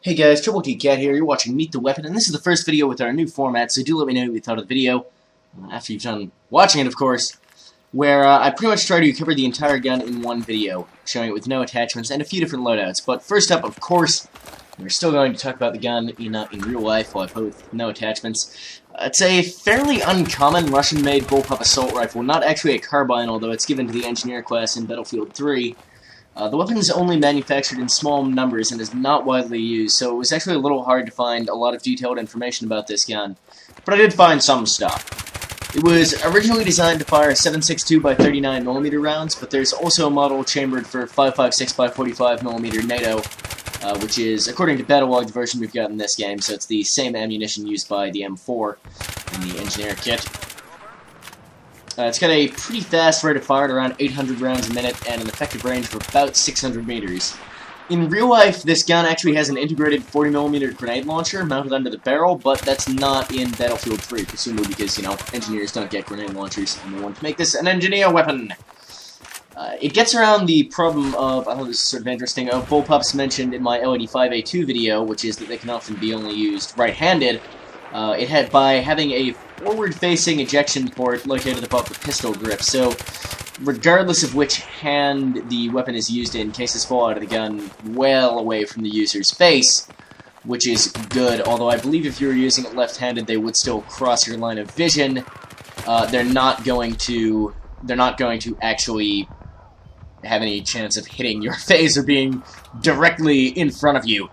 Hey guys, Triple T Cat here, you're watching Meet the Weapon, and this is the first video with our new format, so do let me know what you thought of the video, after you've done watching it, of course, where I pretty much try to cover the entire gun in one video, showing it with no attachments and a few different loadouts. But first up, of course, we're still going to talk about the gun in real life, while I put with no attachments. It's a fairly uncommon Russian-made bullpup assault rifle, not actually a carbine, although it's given to the engineer class in Battlefield 3. The weapon is only manufactured in small numbers and is not widely used, so it was actually a little hard to find a lot of detailed information about this gun. But I did find some stuff. It was originally designed to fire 7.62 by 39mm rounds, but there's also a model chambered for 5.56 by 45mm NATO, which is, according to Battlelog, the version we've got in this game, so it's the same ammunition used by the M4 in the engineer kit. It's got a pretty fast rate of fire at around 800 rounds a minute and an effective range of about 600 meters. In real life, this gun actually has an integrated 40mm grenade launcher mounted under the barrel, but that's not in Battlefield 3, presumably because, you know, engineers don't get grenade launchers, and they want to make this an engineer weapon. It gets around the problem of, I thought this is sort of interesting, of bullpups mentioned in my LAD-5A2 video, which is that they can often be only used right-handed. By having a forward-facing ejection port located above the pistol grip, so regardless of which hand the weapon is used in, cases fall out of the gun well away from the user's face, which is good, although I believe if you were using it left-handed they would still cross your line of vision. They're not going to actually have any chance of hitting your face or being directly in front of you.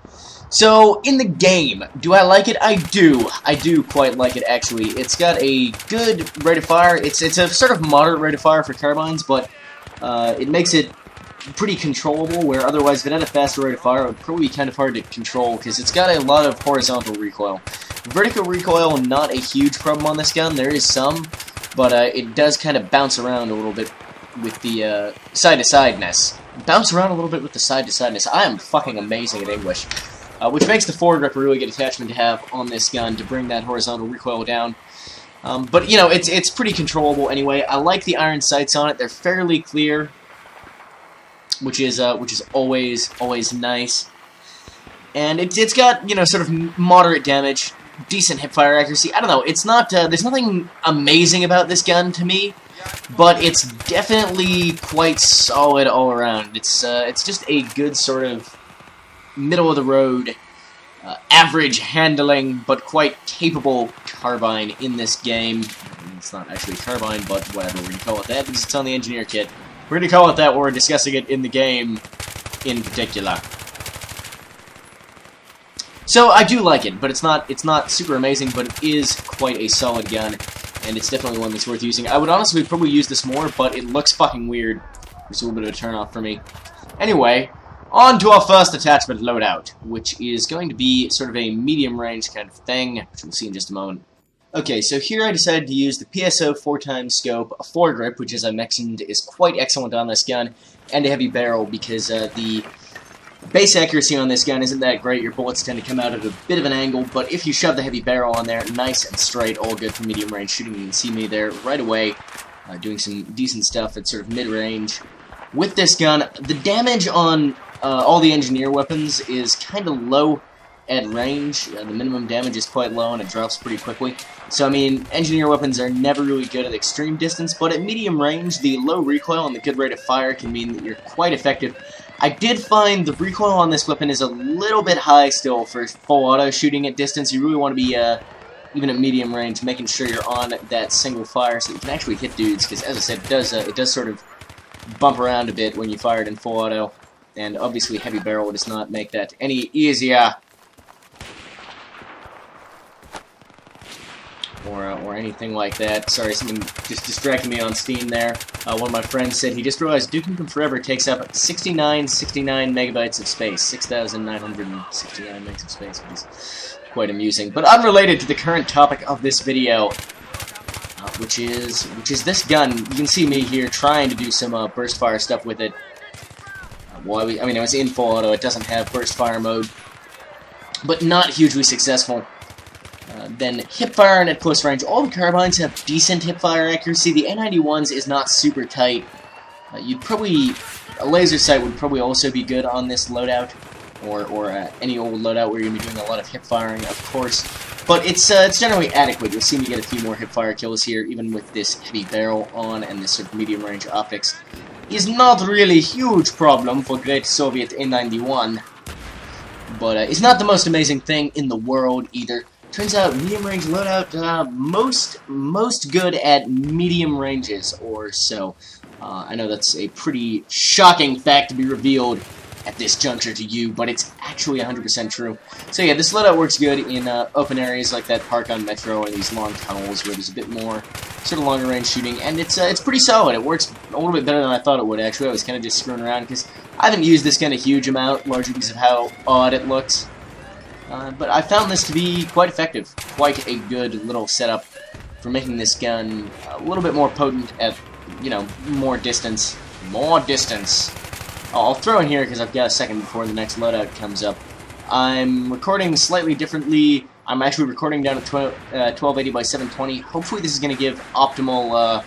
So, in the game, do I like it? I do. I do quite like it, actually. It's got a good rate of fire. It's a sort of moderate rate of fire for carbines, but it makes it pretty controllable, where otherwise, if it had a faster rate of fire, it would probably be kind of hard to control, because it's got a lot of horizontal recoil. Vertical recoil, not a huge problem on this gun. There is some, but it does kind of bounce around a little bit with the side-to-sideness. Bounce around a little bit with the side-to-sideness. I am fucking amazing at English. Which makes the forward grip a really good attachment to have on this gun to bring that horizontal recoil down. But, you know, it's pretty controllable anyway. I like the iron sights on it. They're fairly clear, which is always nice. And it's got, you know, sort of moderate damage, decent hipfire accuracy. I don't know, it's not, there's nothing amazing about this gun to me, but it's definitely quite solid all around. It's just a good sort of middle-of-the-road, average handling, but quite capable carbine in this game. It's not actually a carbine, but whatever, we're going to call it that because it's on the engineer kit. We're going to call it that when we're discussing it in the game in particular. So, I do like it, but it's not super amazing, but it is quite a solid gun, and it's definitely one that's worth using. I would honestly probably use this more, but it looks fucking weird. It's a little bit of a turn-off for me. Anyway, on to our first attachment loadout, which is going to be sort of a medium-range kind of thing, which we'll see in just a moment. Okay, so here I decided to use the PSO 4x scope, a foregrip, which as I mentioned is quite excellent on this gun, and a heavy barrel, because the base accuracy on this gun isn't that great. Your bullets tend to come out at a bit of an angle, but if you shove the heavy barrel on there, nice and straight, all good for medium-range shooting. You can see me there right away, doing some decent stuff at sort of mid-range. With this gun, the damage on all the engineer weapons is kind of low at range. The minimum damage is quite low and it drops pretty quickly. So, I mean, engineer weapons are never really good at extreme distance, but at medium range, the low recoil and the good rate of fire can mean that you're quite effective. I did find the recoil on this weapon is a little bit high still for full auto shooting at distance. You really want to be, even at medium range, making sure you're on that single fire so you can actually hit dudes, because as I said, it does sort of bump around a bit when you fire it in full auto. And obviously heavy barrel does not make that any easier. Or anything like that. Sorry, something just distracted me on Steam there. One of my friends said he just realized Duke Nukem Forever takes up 69 megabytes of space. 6,969 megs of space, which is quite amusing. But unrelated to the current topic of this video, which is this gun. You can see me here trying to do some burst fire stuff with it. Well, I mean, it was in full auto, it doesn't have burst fire mode, but not hugely successful. Then hipfire and at close range. All the carbines have decent hipfire accuracy. The A91's is not super tight. A laser sight would probably also be good on this loadout. or any old loadout where you're going to be doing a lot of hip firing, of course. But it's generally adequate. You'll see me get a few more hip fire kills here, even with this heavy barrel on and this sort of medium range optics. Is not really a huge problem for Great Soviet A91, but it's not the most amazing thing in the world either. Turns out medium range loadout most good at medium ranges or so. I know that's a pretty shocking fact to be revealed at this juncture to you, but it's actually 100% true. So yeah, this loadout works good in open areas like that park on Metro or these long tunnels where there's a bit more sort of longer range shooting, and it's pretty solid. It works a little bit better than I thought it would, actually. I was kind of just screwing around because I haven't used this gun a huge amount, largely because of how odd it looks. But I found this to be quite effective, quite a good little setup for making this gun a little bit more potent at, you know, more distance. More distance. I'll throw in here because I've got a second before the next loadout comes up. I'm recording slightly differently. I'm actually recording down at 1280 by 720. Hopefully this is going to give optimal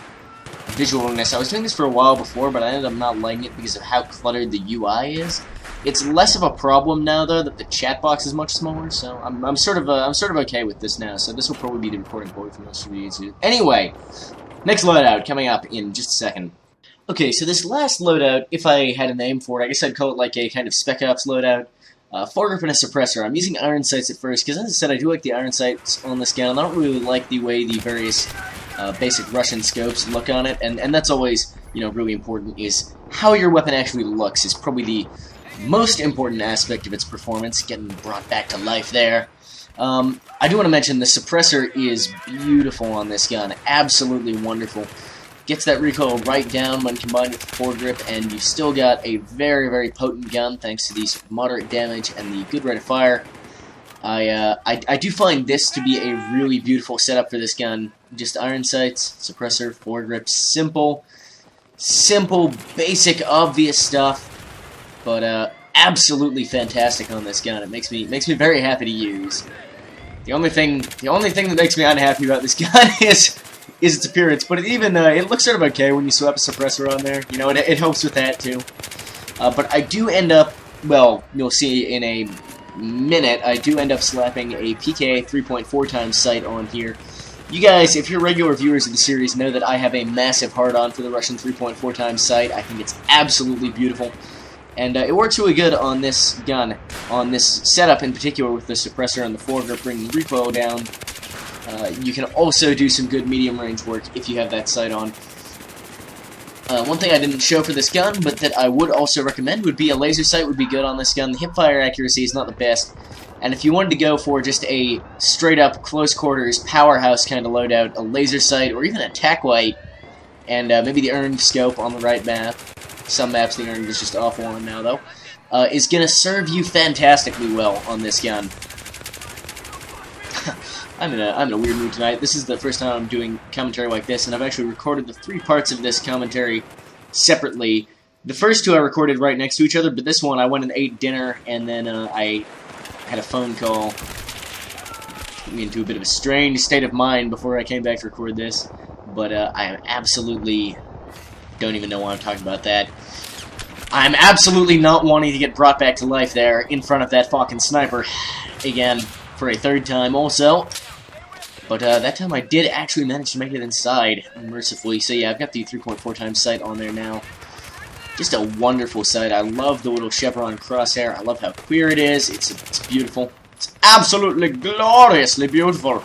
visualness. I was doing this for a while before, but I ended up not liking it because of how cluttered the UI is. It's less of a problem now, though, that the chat box is much smaller. So I'm sort of okay with this now. So this will probably be the recording point for most of you. Anyway, next loadout coming up in just a second. Okay, so this last loadout, if I had a name for it, I guess I'd call it like a kind of Spec Ops loadout. Foregrip and a suppressor. I'm using iron sights at first, because as I said, I do like the iron sights on this gun. I don't really like the way the various basic Russian scopes look on it, and that's always, you know, really important, is how your weapon actually looks is probably the most important aspect of its performance, getting brought back to life there. I do want to mention the suppressor is beautiful on this gun, absolutely wonderful. Gets that recoil right down when combined with the foregrip, and you've still got a very, very potent gun thanks to these moderate damage and the good rate of fire. I do find this to be a really beautiful setup for this gun. Just iron sights, suppressor, foregrip, simple, basic, obvious stuff, but absolutely fantastic on this gun. It makes me very happy to use. The only thing that makes me unhappy about this gun is its appearance, but it looks sort of okay when you swap a suppressor on there. You know, it helps with that too. But I do end up, well, you'll see in a minute, I do end up slapping a PK 3.4 times sight on here. You guys, if you're regular viewers of the series, know that I have a massive hard-on for the Russian 3.4 times sight. I think it's absolutely beautiful. And it works really good on this gun, on this setup in particular with the suppressor and the foregrip bringing the recoil down. You can also do some good medium range work if you have that sight on. One thing I didn't show for this gun, but that I would also recommend, would be a laser sight would be good on this gun. The hipfire accuracy is not the best, and if you wanted to go for just a straight-up close quarters powerhouse kind of loadout, a laser sight or even a tack light, and maybe the earned scope on the right map. Some maps the earned is just awful on now though. Is going to serve you fantastically well on this gun. I'm in a weird mood tonight. This is the first time I'm doing commentary like this, and I've actually recorded the 3 parts of this commentary separately. The first 2 I recorded right next to each other, but this one I went and ate dinner, and then I had a phone call. Put me into a bit of a strange state of mind before I came back to record this, but I absolutely don't even know why I'm talking about that. I'm absolutely not wanting to get brought back to life there in front of that fucking sniper again for a 3rd time also. But that time I did actually manage to make it inside, mercifully. So yeah, I've got the 3.4 times sight on there now. Just a wonderful sight. I love the little chevron crosshair. I love how clear it is. It's beautiful. It's absolutely gloriously beautiful.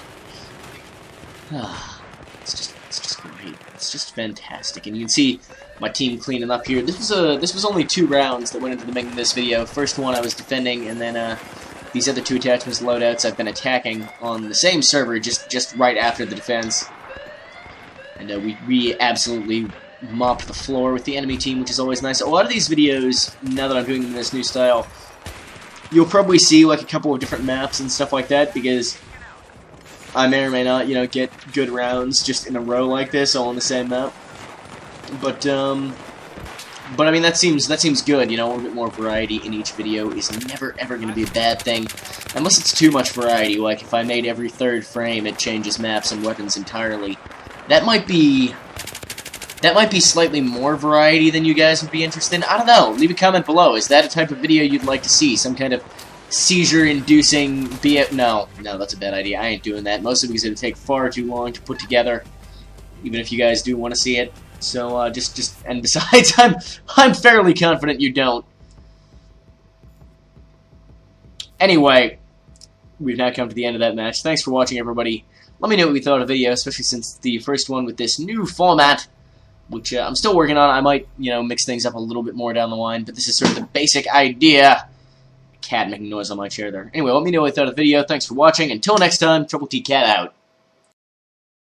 It's just great. It's just fantastic. And you can see my team cleaning up here. This was only 2 rounds that went into the making of this video. First one I was defending, and then these other 2 attachments loadouts I've been attacking on the same server just right after the defense. And we absolutely mopped the floor with the enemy team, which is always nice. A lot of these videos, now that I'm doing them in this new style, you'll probably see like a couple of different maps and stuff like that, because I may or may not, you know, get good rounds just in a row like this, all on the same map. But I mean, that seems good, you know. A little bit more variety in each video is never ever going to be a bad thing, unless it's too much variety. Like if I made every 3rd frame it changes maps and weapons entirely, that might be That might be slightly more variety than you guys would be interested in. I don't know. Leave a comment below. Is that a type of video you'd like to see? Some kind of seizure-inducing... No, that's a bad idea. I ain't doing that. Mostly because it would take far too long to put together, even if you guys do want to see it. So, and besides, I'm fairly confident you don't. Anyway, we've now come to the end of that match. Thanks for watching, everybody. Let me know what you thought of the video, especially since the first one with this new format, which I'm still working on. I might, mix things up a little bit more down the line, but this is sort of the basic idea. Cat making noise on my chair there. Anyway, let me know what you thought of the video. Thanks for watching. Until next time, Triple T Cat out.